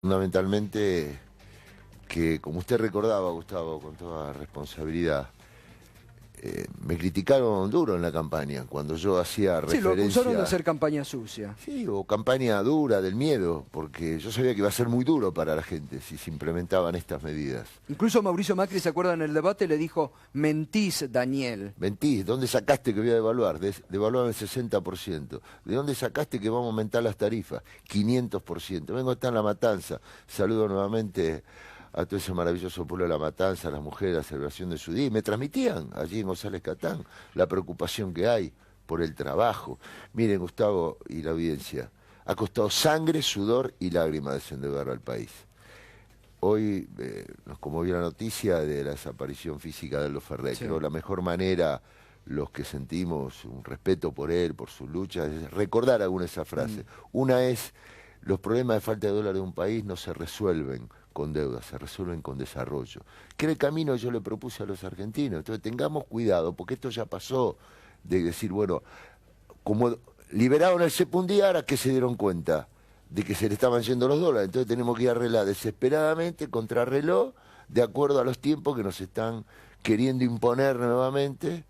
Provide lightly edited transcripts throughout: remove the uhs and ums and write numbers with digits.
Fundamentalmente que, como usted recordaba, Gustavo, con toda responsabilidad, me criticaron duro en la campaña, cuando yo hacía Sí, lo acusaron de referencia, hacer campaña sucia. sí, o campaña dura del miedo, porque yo sabía que iba a ser muy duro para la gente si se implementaban estas medidas. Incluso Mauricio Macri, ¿se acuerda en el debate? Le dijo, mentís, Daniel. Mentís, ¿dónde sacaste que voy a devaluar? Devaluar el 60%. ¿De dónde sacaste que vamos a aumentar las tarifas? 500%. Vengo acá en La Matanza. Saludo nuevamente a todo ese maravilloso pueblo de La Matanza, a las mujeres, la celebración de su día. Y me transmitían allí en González Catán la preocupación que hay por el trabajo. Miren, Gustavo y la audiencia, ha costado sangre, sudor y lágrimas desendeudar al país. Hoy nos conmovió la noticia de la desaparición física de Aldo Ferrer. Sí. Creo que la mejor manera, los que sentimos un respeto por él, por sus luchas, es recordar alguna de esas frases. Una es, los problemas de falta de dólar de un país no se resuelven con deuda, se resuelven con desarrollo. Que era el camino que yo le propuse a los argentinos. Entonces tengamos cuidado, porque esto ya pasó de decir, bueno, como liberaron el cepo un día, ahora que se dieron cuenta de que se le estaban yendo los dólares, entonces tenemos que ir a arreglar desesperadamente, contrarreloj, de acuerdo a los tiempos que nos están queriendo imponer nuevamente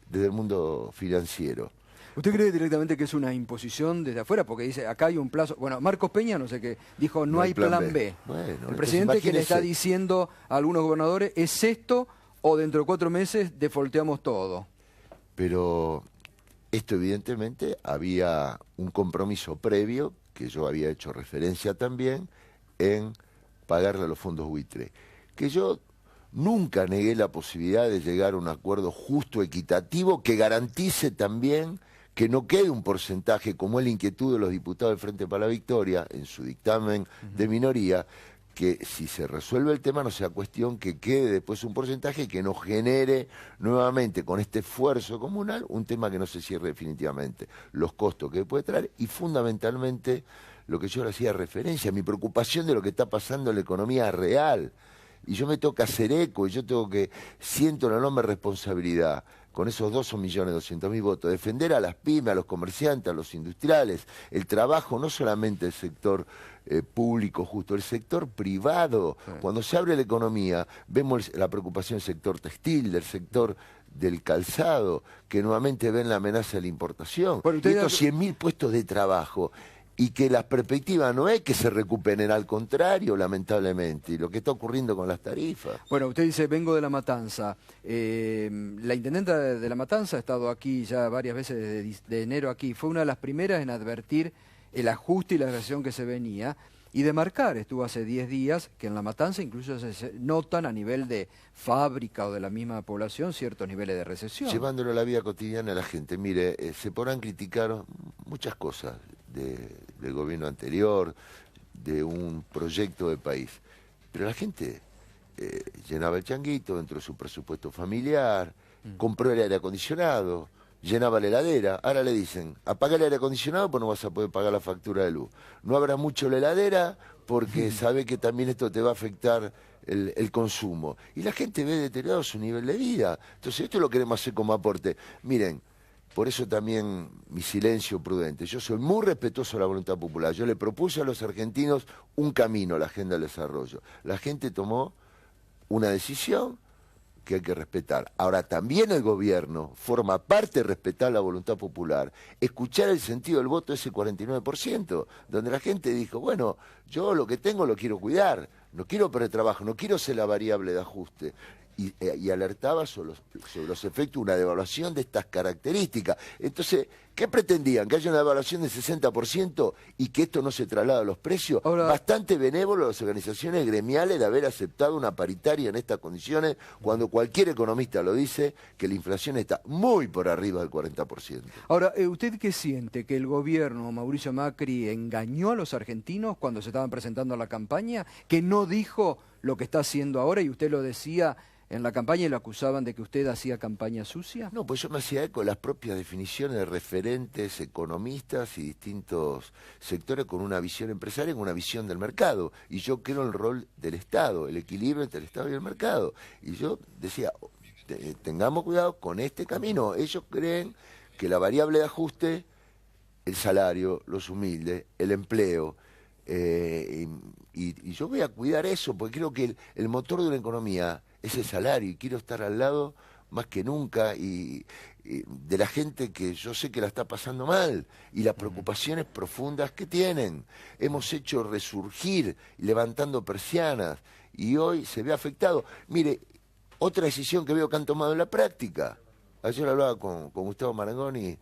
desde el mundo financiero. ¿Usted cree directamente que es una imposición desde afuera? Porque dice, acá hay un plazo. Bueno, Marcos Peña, no sé qué, dijo, no hay plan B. Bueno, el entonces presidente que le está imagínese. diciendo a algunos gobernadores, ¿es esto o dentro de 4 meses defolteamos todo? Pero esto evidentemente había un compromiso previo, que yo había hecho referencia también, en pagarle a los fondos buitre. Que yo nunca negué la posibilidad de llegar a un acuerdo justo, equitativo, que garantice también que no quede un porcentaje, como es la inquietud de los diputados del Frente para la Victoria, en su dictamen de minoría, que si se resuelve el tema no sea cuestión que quede después un porcentaje que nos genere nuevamente con este esfuerzo comunal un tema que no se cierre definitivamente, los costos que puede traer y fundamentalmente lo que yo le hacía referencia, mi preocupación de lo que está pasando en la economía real. Y yo me toca hacer eco, y yo tengo que, siento la enorme responsabilidad, con esos 2.200.000 votos, defender a las pymes, a los comerciantes, a los industriales, el trabajo, no solamente el sector público justo, el sector privado. Sí. Cuando se abre la economía, vemos la preocupación del sector textil, del sector del calzado, que nuevamente ven la amenaza de la importación. Bueno, y estos 100.000 puestos de trabajo, y que la perspectiva no es que se recuperen, al contrario, lamentablemente, y lo que está ocurriendo con las tarifas. Bueno, usted dice, vengo de La Matanza. La intendenta de La Matanza ha estado aquí ya varias veces desde enero aquí. Fue una de las primeras en advertir el ajuste y la recesión que se venía. Y de marcar, estuvo hace 10 días, que en La Matanza incluso se notan a nivel de fábrica o de la misma población ciertos niveles de recesión. Llevándolo a la vida cotidiana a la gente. Mire, se podrán criticar muchas cosas del gobierno anterior, de un proyecto de país, pero la gente llenaba el changuito dentro de su presupuesto familiar, compró el aire acondicionado, llenaba la heladera. Ahora le dicen, apaga el aire acondicionado pues no vas a poder pagar la factura de luz. No habrá mucho la heladera porque sabe que también esto te va a afectar el consumo. Y la gente ve deteriorado su nivel de vida. Entonces esto lo queremos hacer como aporte. Miren, por eso también mi silencio prudente. Yo soy muy respetuoso de la voluntad popular. Yo le propuse a los argentinos un camino, la agenda del desarrollo. La gente tomó una decisión que hay que respetar. Ahora, también el gobierno forma parte de respetar la voluntad popular, escuchar el sentido del voto de ese 49%, donde la gente dijo, bueno, yo lo que tengo lo quiero cuidar, no quiero perder trabajo, no quiero ser la variable de ajuste. Y alertaba sobre los efectos de una devaluación de estas características. Entonces, ¿qué pretendían? ¿Que haya una devaluación del 60% y que esto no se traslada a los precios? Ahora, bastante benévolo las organizaciones gremiales de haber aceptado una paritaria en estas condiciones, cuando cualquier economista lo dice, que la inflación está muy por arriba del 40%. Ahora, ¿usted qué siente? ¿Que el gobierno, Mauricio Macri, engañó a los argentinos cuando se estaban presentando a la campaña? ¿Que no dijo lo que está haciendo ahora y usted lo decía en la campaña y lo acusaban de que usted hacía campaña sucia? No, pues yo me hacía eco de las propias definiciones de referentes, economistas y distintos sectores con una visión empresaria, con una visión del mercado. Y yo creo en el rol del Estado, el equilibrio entre el Estado y el mercado. Y yo decía, tengamos cuidado con este camino. Ellos creen que la variable de ajuste, el salario, los humildes, el empleo, Y yo voy a cuidar eso, porque creo que el motor de una economía es el salario, y quiero estar al lado más que nunca y de la gente que yo sé que la está pasando mal y las preocupaciones profundas que tienen. Hemos hecho resurgir levantando persianas y hoy se ve afectado. Mire, otra decisión que veo que han tomado en la práctica. Ayer hablaba con Gustavo Marangoni,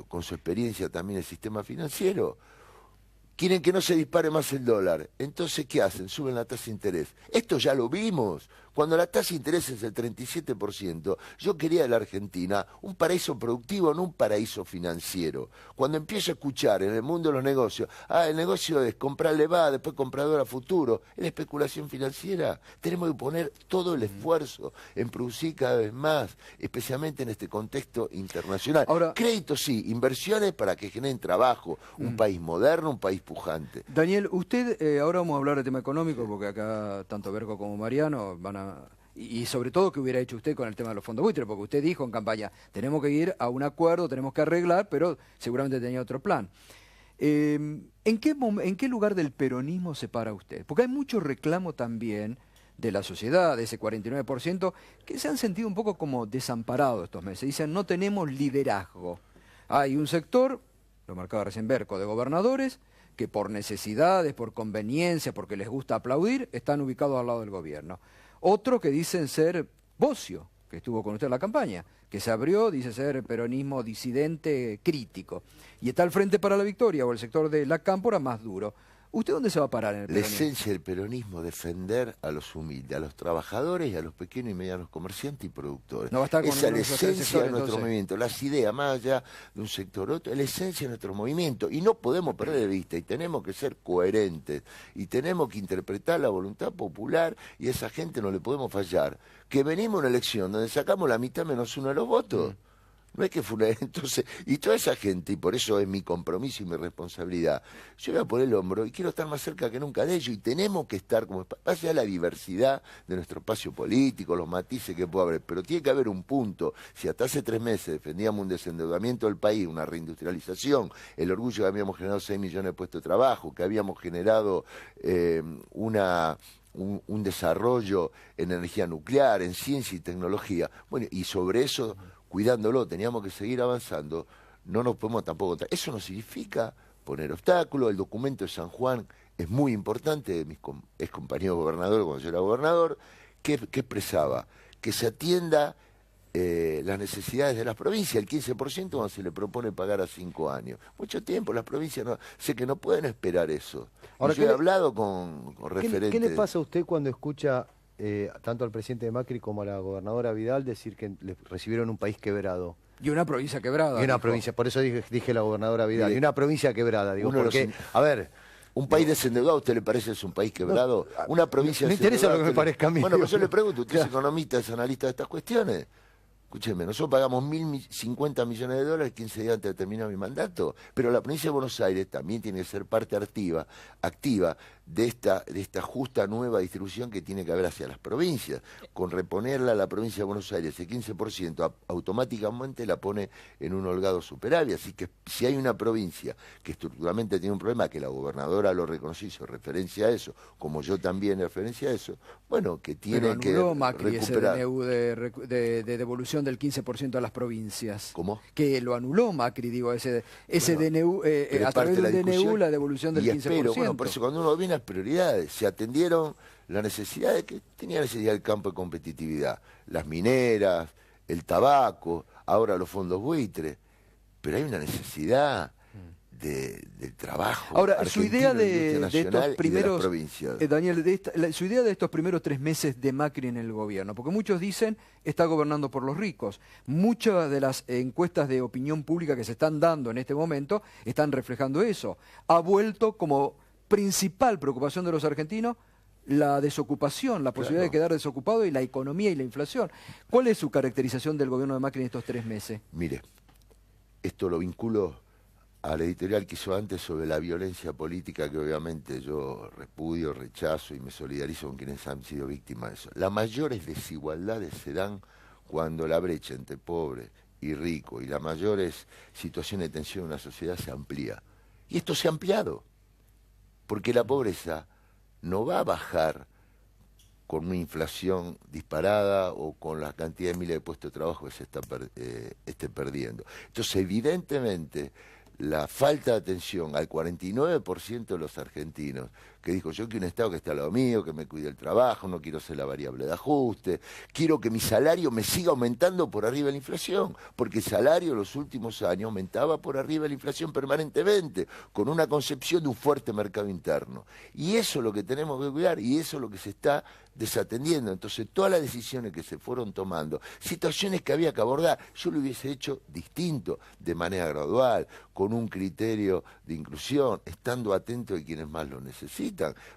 con su experiencia también en el sistema financiero. Quieren que no se dispare más el dólar. Entonces, ¿qué hacen? Suben la tasa de interés. Esto ya lo vimos. Cuando la tasa de interés es el 37%, yo quería de la Argentina un paraíso productivo, no un paraíso financiero. Cuando empiezo a escuchar en el mundo de los negocios, el negocio es comprarle va, después comprador a futuro, es la especulación financiera. Tenemos que poner todo el esfuerzo en producir cada vez más, especialmente en este contexto internacional. Ahora, créditos sí, inversiones para que generen trabajo, un país moderno, un país pujante. Daniel, usted, ahora vamos a hablar de tema económico, porque acá tanto Berco como Mariano van a... Y sobre todo, ¿qué hubiera hecho usted con el tema de los fondos buitres? Porque usted dijo en campaña, tenemos que ir a un acuerdo, tenemos que arreglar, pero seguramente tenía otro plan. ¿En qué lugar del peronismo se para usted? Porque hay mucho reclamo también de la sociedad, de ese 49%, que se han sentido un poco como desamparados estos meses. Dicen, no tenemos liderazgo. Hay un sector, lo marcaba recién Berco, de gobernadores, que por necesidades, por conveniencia, porque les gusta aplaudir, están ubicados al lado del gobierno. Otro que dicen ser Bocio, que estuvo con usted en la campaña, que se abrió, dice ser peronismo disidente crítico. Y está el Frente para la Victoria, o el sector de la Cámpora, más duro. ¿Usted dónde se va a parar en el La peronismo? esencia del peronismo, defender a los humildes, a los trabajadores y a los pequeños y medianos comerciantes y productores. No va a estar con Esa es la ninguno de esos tres esencia sectores, de nuestro entonces. movimiento, las ideas, más allá de un sector u otro, es la esencia de nuestro movimiento. Y no podemos perder de vista, y tenemos que ser coherentes, y tenemos que interpretar la voluntad popular, y a esa gente no le podemos fallar. Que venimos a una elección donde sacamos la mitad menos uno de los votos. No es que fue una... Entonces, y toda esa gente, y por eso es mi compromiso y mi responsabilidad, yo voy a poner el hombro y quiero estar más cerca que nunca de ellos, y tenemos que estar, como pase a la diversidad de nuestro espacio político, los matices que pueda haber, pero tiene que haber un punto. Si hasta hace 3 meses defendíamos un desendeudamiento del país, una reindustrialización, el orgullo que habíamos generado 6 millones de puestos de trabajo, que habíamos generado un desarrollo en energía nuclear, en ciencia y tecnología, bueno, y sobre eso, cuidándolo, teníamos que seguir avanzando, no nos podemos tampoco... Eso no significa poner obstáculos. El documento de San Juan es muy importante, de mis ex compañeros gobernadores cuando yo era gobernador, que expresaba que se atienda las necesidades de las provincias, el 15% cuando se le propone pagar a 5 años. Mucho tiempo, las provincias sé que no pueden esperar eso. Ahora, yo he hablado con referentes... ¿Qué le pasa a usted cuando escucha tanto al presidente Macri como a la gobernadora Vidal decir que le recibieron un país quebrado? Y una provincia quebrada. Y una dijo. provincia, por eso dije la gobernadora Vidal, Mire, y una provincia quebrada, digo, porque, a ver... ¿Un país desendeudado a usted le parece es un país quebrado? Una provincia me interesa desendeudada, lo que me parezca a mí. Bueno, pues yo le pregunto, ¿usted es Claro. economista, es analista de estas cuestiones? Escúcheme, nosotros pagamos 1.050 millones de dólares 15 días antes de terminar mi mandato, pero la provincia de Buenos Aires también tiene que ser parte activa de esta justa nueva distribución que tiene que haber hacia las provincias. Con reponerla a la provincia de Buenos Aires el 15%, automáticamente la pone en un holgado superávit. Así que si hay una provincia que estructuralmente tiene un problema, que la gobernadora lo reconoció, hizo referencia a eso, como yo también referencia a eso, bueno, que tiene que anuló Macri recuperar. ese DNU de devolución del 15% a las provincias. ¿Cómo? Que lo anuló Macri, digo, ese Bueno, DNU, pero a es parte través de la del DNU, discusión. la devolución del Y 15%. espero, bueno, por eso cuando uno ve las prioridades, se atendieron las necesidades que tenía necesidad el campo de competitividad, las mineras, el tabaco, ahora los fondos buitres, pero hay una necesidad del trabajo. Ahora, su idea de nacional estos y de las primeros, provincias. Daniel, su idea de estos primeros 3 meses de Macri en el gobierno, porque muchos dicen está gobernando por los ricos. Muchas de las encuestas de opinión pública que se están dando en este momento están reflejando eso. Ha vuelto como principal preocupación de los argentinos la desocupación, la posibilidad de quedar desocupado, y la economía y la inflación. ¿Cuál es su caracterización del gobierno de Macri en estos 3 meses? Mire, esto lo vinculo al editorial que hizo antes sobre la violencia política, que obviamente yo repudio, rechazo y me solidarizo con quienes han sido víctimas de eso. Las mayores desigualdades se dan cuando la brecha entre pobre y rico y las mayores situaciones de tensión en una sociedad se amplía. Y esto se ha ampliado. porque la pobreza no va a bajar con una inflación disparada o con la cantidad de miles de puestos de trabajo que se esté perdiendo. Entonces, evidentemente, la falta de atención al 49% de los argentinos, que dijo, yo quiero un Estado que esté al lado mío, que me cuide el trabajo, no quiero ser la variable de ajuste, quiero que mi salario me siga aumentando por arriba de la inflación, porque el salario en los últimos años aumentaba por arriba de la inflación permanentemente, con una concepción de un fuerte mercado interno. Y eso es lo que tenemos que cuidar, y eso es lo que se está desatendiendo. Entonces, todas las decisiones que se fueron tomando, situaciones que había que abordar, yo lo hubiese hecho distinto, de manera gradual, con un criterio de inclusión, estando atento de quienes más lo necesitan,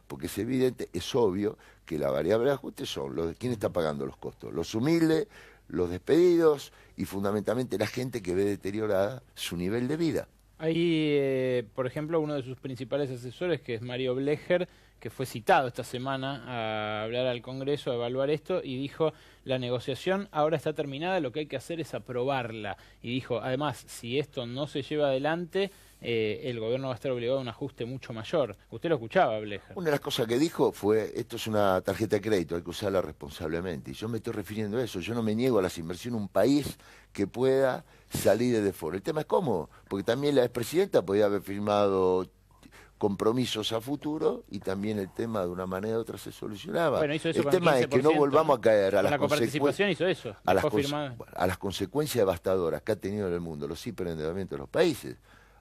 porque es evidente, es obvio que la variable de ajuste son los de quién está pagando los costos, los humildes, los despedidos y fundamentalmente la gente que ve deteriorada su nivel de vida. Hay, por ejemplo, uno de sus principales asesores, que es Mario Blecher, que fue citado esta semana a hablar al Congreso, a evaluar esto, y dijo, la negociación ahora está terminada, lo que hay que hacer es aprobarla. Y dijo, además, si esto no se lleva adelante, el gobierno va a estar obligado a un ajuste mucho mayor. Usted lo escuchaba, Blecher. Una de las cosas que dijo fue, esto es una tarjeta de crédito, hay que usarla responsablemente. Y yo me estoy refiriendo a eso, yo no me niego a las inversiones en un país que pueda salir de default. El tema es cómo, porque también la expresidenta podía haber firmado compromisos a futuro y también el tema de una manera u otra se solucionaba. Bueno, hizo eso el con tema 15%, es que no volvamos a caer a las coparticipación hizo eso. a las consecuencias devastadoras que ha tenido en el mundo los hiperendeudamientos de los países.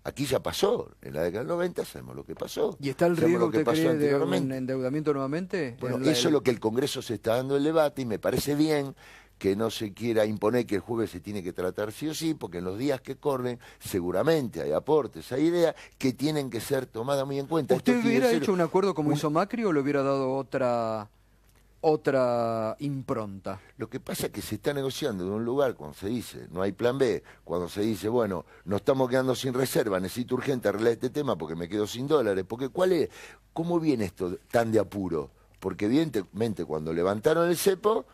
Aquí ya pasó, en la década del 90 sabemos lo que pasó. ¿Y está el riesgo, usted cree, de un endeudamiento nuevamente? Bueno, eso es lo que el Congreso se está dando el debate y me parece bien que no se quiera imponer que el jueves se tiene que tratar sí o sí, porque en los días que corren seguramente hay aportes, hay ideas que tienen que ser tomadas muy en cuenta. ¿Usted hubiera hecho un acuerdo como hizo Macri o le hubiera dado otra impronta? Lo que pasa es que se está negociando de un lugar cuando se dice no hay plan B, cuando se dice, bueno, nos estamos quedando sin reserva, necesito urgente arreglar este tema porque me quedo sin dólares, porque ¿cómo viene esto tan de apuro? Porque evidentemente cuando levantaron el cepo,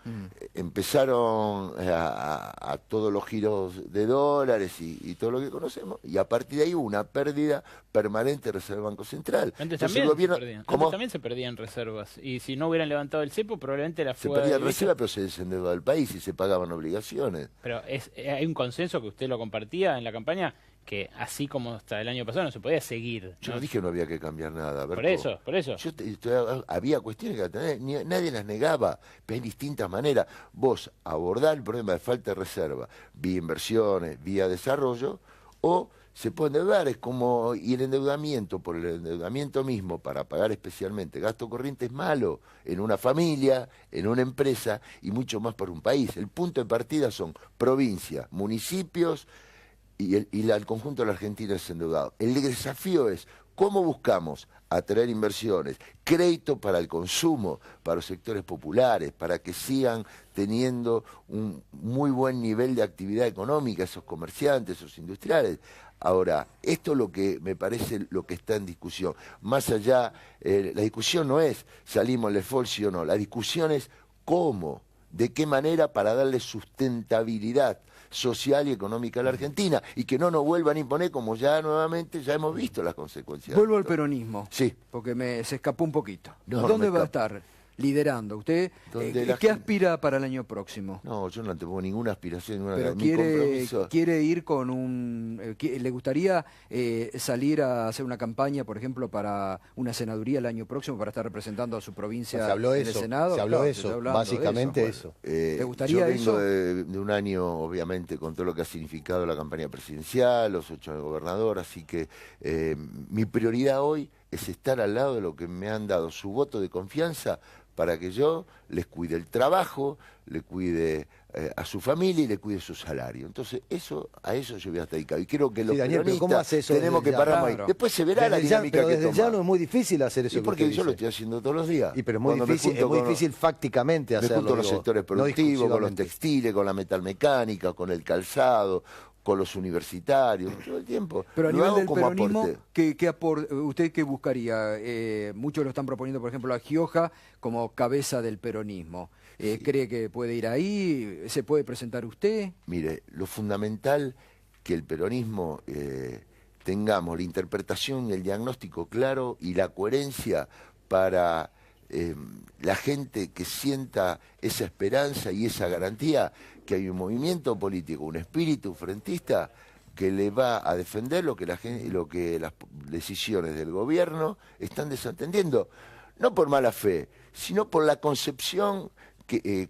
empezaron a todos los giros de dólares y todo lo que conocemos, y a partir de ahí hubo una pérdida permanente de reserva del Banco Central. Antes también se perdían reservas, y si no hubieran levantado el cepo, probablemente la fuga se perdían reservas, pero se desendeudaba el país y se pagaban obligaciones. Pero hay un consenso que usted lo compartía en la campaña, que así como hasta el año pasado no se podía seguir. Yo no dije que no había que cambiar nada. Por eso. Había cuestiones que nadie las negaba, pero hay distintas maneras. Vos abordar el problema de falta de reserva, vía inversiones, vía desarrollo, o se puede endeudar, y el endeudamiento, por el endeudamiento mismo, para pagar especialmente gasto corriente, es malo en una familia, en una empresa y mucho más para un país. El punto de partida son provincias, municipios, y el conjunto de la Argentina es endeudado. El desafío es cómo buscamos atraer inversiones, crédito para el consumo, para los sectores populares, para que sigan teniendo un muy buen nivel de actividad económica, esos comerciantes, esos industriales. Ahora, esto es lo que me parece lo que está en discusión. Más allá, la discusión no es salimos del default sí o no, la discusión es cómo, de qué manera para darle sustentabilidad social y económica a la Argentina y que no nos vuelvan a imponer como ya nuevamente ya hemos visto las consecuencias. Vuelvo al peronismo, sí, porque se escapó un poquito. No, ¿Dónde va a estar liderando? ¿Usted qué aspira para el año próximo? No, yo no tengo ninguna aspiración, pero quiere ir con ¿le gustaría salir a hacer una campaña, por ejemplo, para una senaduría el año próximo, para estar representando a su provincia en el Senado? Se habló de eso, básicamente eso. ¿Le gustaría yo vengo eso? de un año, obviamente, con todo lo que ha significado la campaña presidencial, los 8 de gobernador, así que mi prioridad hoy es estar al lado de lo que me han dado su voto de confianza para que yo les cuide el trabajo, le cuide a su familia y le cuide su salario. Entonces, a eso yo voy a estar dedicado. Y creo que los peronistas tenemos que parar ahí. Después se verá la dinámica que toma. Ya no es muy difícil hacer eso. Y porque yo lo estoy haciendo todos los días. Pero es muy difícil fácticamente hacerlo. Me junto con los sectores productivos, con los textiles, con la metalmecánica, con los universitarios, todo el tiempo. Pero a nivel del peronismo, ¿usted qué buscaría? Muchos lo están proponiendo, por ejemplo, a Gioja como cabeza del peronismo. Sí. ¿Cree que puede ir ahí? ¿Se puede presentar usted? Mire, lo fundamental que el peronismo tengamos la interpretación y el diagnóstico claro y la coherencia para la gente que sienta esa esperanza y esa garantía que hay un movimiento político, un espíritu frentista que le va a defender lo que las decisiones del gobierno están desatendiendo, no por mala fe, sino por la concepción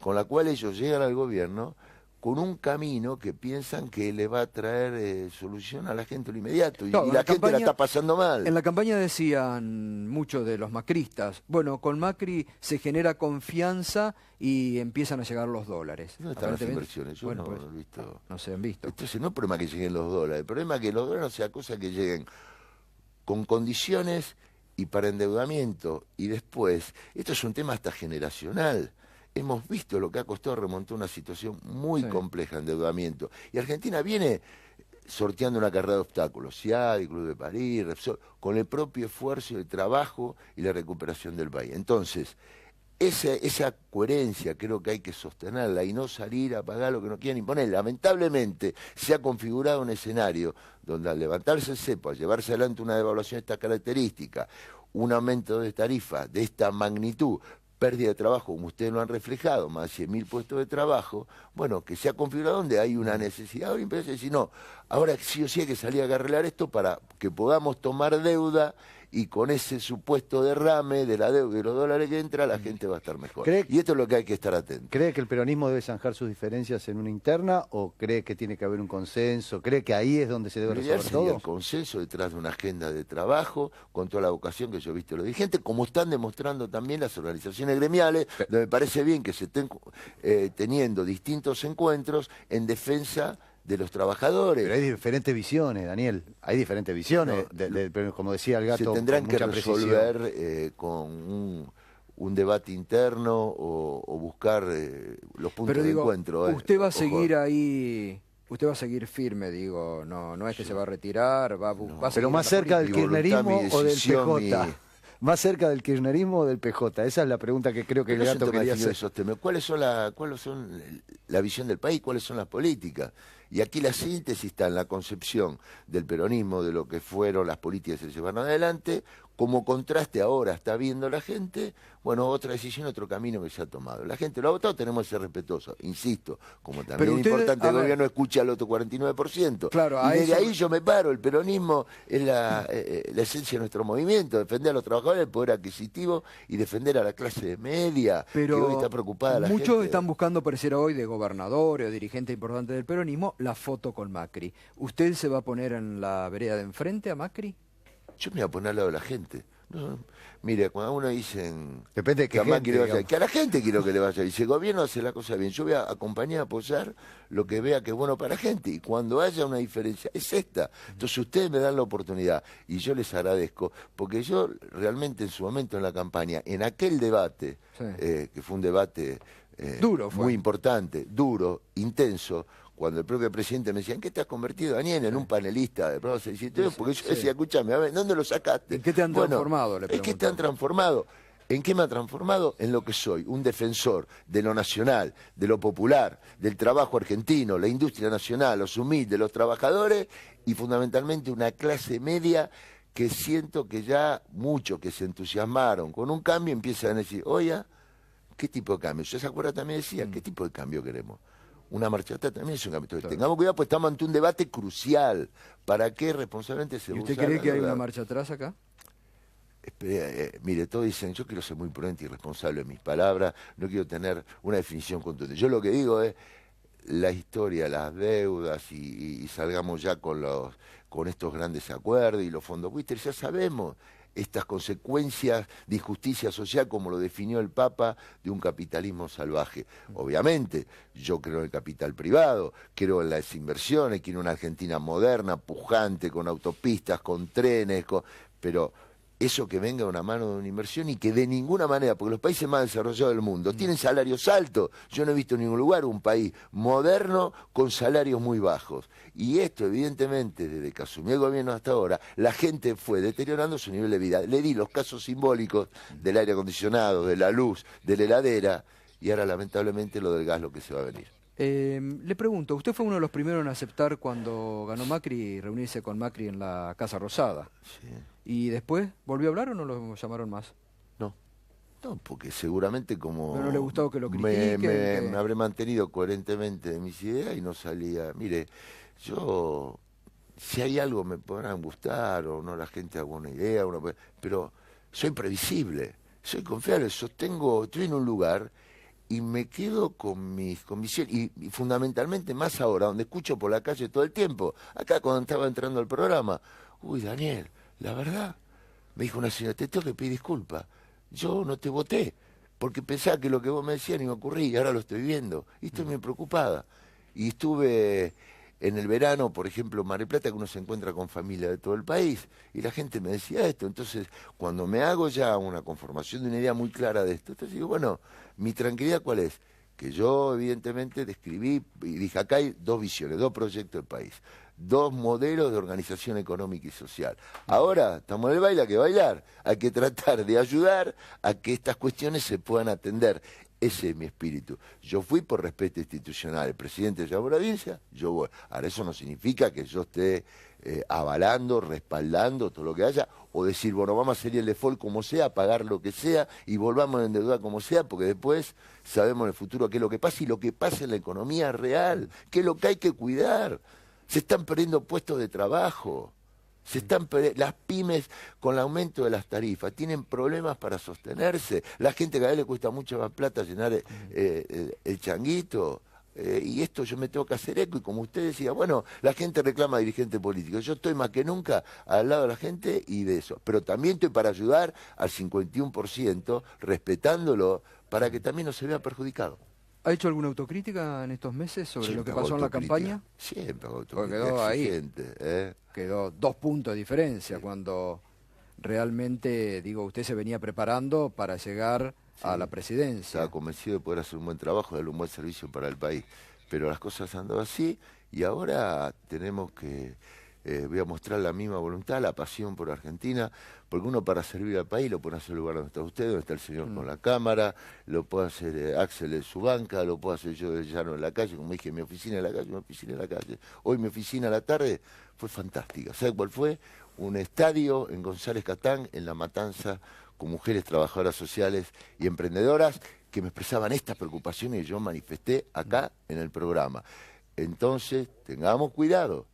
con la cual ellos llegan al gobierno, con un camino que piensan que le va a traer solución a la gente lo inmediato, y la gente la está pasando mal. En la campaña decían muchos de los macristas, bueno, con Macri se genera confianza y empiezan a llegar los dólares. ¿Dónde están las inversiones? Yo bueno, no pues, he visto. No se han visto. Entonces no es problema que lleguen los dólares, el problema es que los dólares no sea cosa que lleguen con condiciones y para endeudamiento, y después, esto es un tema hasta generacional. Hemos visto lo que ha costado remontar una situación muy compleja de endeudamiento. Y Argentina viene sorteando una carrera de obstáculos, CIADI, Club de París, Repsol, con el propio esfuerzo, el trabajo y la recuperación del país. Entonces, esa coherencia creo que hay que sostenerla y no salir a pagar lo que no quieran imponer. Lamentablemente se ha configurado un escenario donde al levantarse el cepo, a llevarse adelante una devaluación de esta característica, un aumento de tarifas de esta magnitud, pérdida de trabajo, como ustedes lo han reflejado, más de 100.000 puestos de trabajo, bueno, que se ha configurado donde hay una necesidad, ahora empieza a decir, no, ahora sí o sí hay que salir a arreglar esto para que podamos tomar deuda, y con ese supuesto derrame de la deuda y los dólares que entra, la gente va a estar mejor. Y esto es lo que hay que estar atento. ¿Cree que el peronismo debe zanjar sus diferencias en una interna o cree que tiene que haber un consenso? ¿Cree que ahí es donde se debe resolver todo? El consenso detrás de una agenda de trabajo, con toda la vocación que yo he visto de los dirigentes, como están demostrando también las organizaciones gremiales, donde me parece bien que se estén teniendo distintos encuentros en defensa de los trabajadores. Pero hay diferentes visiones, Daniel. Hay diferentes visiones, como decía el gato. Se tendrán que resolver con un debate interno o buscar los puntos de encuentro. Usted va a seguir ahí. Usted va a seguir firme, digo, no es que se va a retirar, va a seguir. Pero más cerca del kirchnerismo o del PJ. ¿Más cerca del kirchnerismo o del PJ? Esa es la pregunta que creo que el gato quería hacer. ¿Cuáles son la visión del país? ¿Cuáles son las políticas? Y aquí la síntesis está en la concepción del peronismo, de lo que fueron las políticas que se llevaron adelante, como contraste ahora está viendo la gente, bueno, otra decisión, otro camino que se ha tomado. La gente lo ha votado, tenemos que ser respetuosos, insisto, como también es importante que el gobierno escuche al otro 49%. Claro, y desde ahí yo me paro, el peronismo es la esencia de nuestro movimiento, defender a los trabajadores, el poder adquisitivo y defender a la clase media, pero que hoy está preocupada la gente. Muchos están buscando, pareciera hoy, de gobernadores o dirigentes importantes del peronismo, la foto con Macri. ¿Usted se va a poner en la vereda de enfrente a Macri? Yo me voy a poner al lado de la gente. No, mire, cuando uno dicen depende de qué gente, que a la gente quiero que le vaya, y si el gobierno hace la cosa bien, yo voy a acompañar, a apoyar lo que vea que es bueno para la gente, y cuando haya una diferencia, es esta. Entonces ustedes me dan la oportunidad, y yo les agradezco, porque yo realmente en su momento en la campaña, en aquel debate, que fue un debate duro, muy importante, duro, intenso, cuando el propio presidente me decía, ¿en qué te has convertido, Daniel? En un panelista de pruebas 672, porque yo decía, escúchame, a ver, ¿dónde lo sacaste? ¿En qué te han transformado? ¿En qué te han transformado? ¿En qué me ha transformado? En lo que soy, un defensor de lo nacional, de lo popular, del trabajo argentino, la industria nacional, los humildes, los trabajadores, y fundamentalmente una clase media que siento que ya muchos que se entusiasmaron con un cambio empiezan a decir, oye, ¿qué tipo de cambio? Yo se acuerda también decía, ¿qué tipo de cambio queremos? Una marcha atrás también es un cambio. Entonces, tengamos cuidado, pues estamos ante un debate crucial. ¿Para qué responsablemente se usa? ¿Y usted cree que hay una marcha atrás acá? Mire, todos dicen, yo quiero ser muy prudente y responsable en mis palabras, no quiero tener una definición contundente. Yo lo que digo es la historia, las deudas y salgamos ya con estos grandes acuerdos y los fondos buitres, ya sabemos estas consecuencias de injusticia social, como lo definió el Papa, de un capitalismo salvaje. Obviamente, yo creo en el capital privado, creo en las inversiones, quiero una Argentina moderna, pujante, con autopistas, con trenes, pero eso que venga de una mano de una inversión y que de ninguna manera, porque los países más desarrollados del mundo tienen salarios altos. Yo no he visto en ningún lugar un país moderno con salarios muy bajos. Y esto, evidentemente, desde que asumió el gobierno hasta ahora, la gente fue deteriorando su nivel de vida. Le di los casos simbólicos del aire acondicionado, de la luz, de la heladera, y ahora lamentablemente lo del gas, lo que se va a venir. Le pregunto, usted fue uno de los primeros en aceptar cuando ganó Macri reunirse con Macri en la Casa Rosada. Sí. ¿Y después volvió a hablar o no lo llamaron más? No. No, porque seguramente como... ¿No le gustó que lo critiquen? Me habré mantenido coherentemente de mis ideas y no salía... Mire, yo... Si hay algo me podrán gustar o no la gente alguna idea, pero soy previsible, soy confiable, sostengo, estoy en un lugar y me quedo con mis convicciones y fundamentalmente más ahora, donde escucho por la calle todo el tiempo. Acá cuando estaba entrando al programa, uy Daniel, la verdad, me dijo una señora, te tengo que pedir disculpas, yo no te voté, porque pensaba que lo que vos me decías ni me ocurría y ahora lo estoy viendo y estoy muy preocupada. Y estuve... En el verano, por ejemplo, en Mar del Plata, que uno se encuentra con familia de todo el país, y la gente me decía esto. Entonces, cuando me hago ya una conformación de una idea muy clara de esto, entonces digo, bueno, ¿mi tranquilidad cuál es? Que yo, evidentemente, describí y dije, acá hay dos visiones, dos proyectos de país, dos modelos de organización económica y social. Ahora, estamos en el baile, hay que bailar, hay que tratar de ayudar a que estas cuestiones se puedan atender. Ese es mi espíritu. Yo fui por respeto institucional. El presidente llamó a la audiencia, yo voy. Ahora, eso no significa que yo esté avalando, respaldando todo lo que haya, o decir, bueno, vamos a hacer el default como sea, pagar lo que sea y volvamos a endeudar como sea, porque después sabemos en el futuro qué es lo que pasa y lo que pasa en la economía real, qué es lo que hay que cuidar. Se están perdiendo puestos de trabajo. Las pymes, con el aumento de las tarifas, tienen problemas para sostenerse. La gente cada vez le cuesta mucho más plata llenar el changuito. Y esto yo me tengo que hacer eco. Y como usted decía, bueno, la gente reclama a dirigentes políticos. Yo estoy más que nunca al lado de la gente y de eso. Pero también estoy para ayudar al 51%, respetándolo, para que también no se vea perjudicado. ¿Ha hecho alguna autocrítica en estos meses sobre Siempre lo que pasó en la campaña? Siempre hago Porque autocrítica. quedó ahí. Exigente, Quedó 2 puntos de diferencia cuando realmente, digo, usted se venía preparando para llegar a la presidencia. Estaba convencido de poder hacer un buen trabajo, darle un buen servicio para el país. Pero las cosas han andado así y ahora tenemos que... voy a mostrar la misma voluntad, la pasión por Argentina, porque uno para servir al país lo puede hacer en el lugar donde está usted, donde está el señor con la cámara, lo puede hacer Axel en su banca, lo puedo hacer yo de llano en la calle, como dije, mi oficina en la calle, mi oficina en la calle. Hoy mi oficina a la tarde fue fantástica. ¿Sabe cuál fue? Un estadio en González Catán, en La Matanza, con mujeres trabajadoras sociales y emprendedoras que me expresaban estas preocupaciones y yo manifesté acá en el programa. Entonces, tengamos cuidado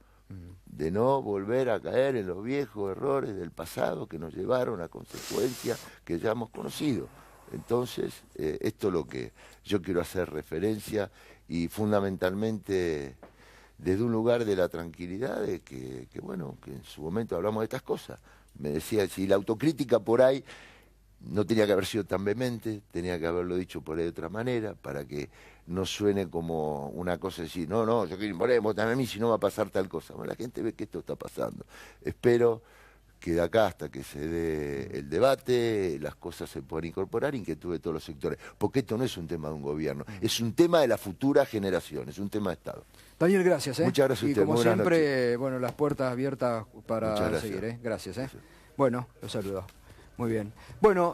de no volver a caer en los viejos errores del pasado que nos llevaron a consecuencias que ya hemos conocido. Entonces, esto es lo que yo quiero hacer referencia y fundamentalmente desde un lugar de la tranquilidad de que bueno, que en su momento hablamos de estas cosas. Me decía, si la autocrítica por ahí no tenía que haber sido tan vehemente, tenía que haberlo dicho por ahí de otra manera, para que no suene como una cosa de decir, no, yo quiero imponer, votame a mí si no va a pasar tal cosa. Bueno, la gente ve que esto está pasando. Espero que de acá hasta que se dé el debate, las cosas se puedan incorporar, inquietud de todos los sectores. Porque esto no es un tema de un gobierno, es un tema de la futura generación, es un tema de Estado. Daniel, gracias. Muchas gracias a y usted. como siempre, bueno, las puertas abiertas para Muchas gracias. seguir. Gracias. Bueno, los saludo. Muy bien. Bueno,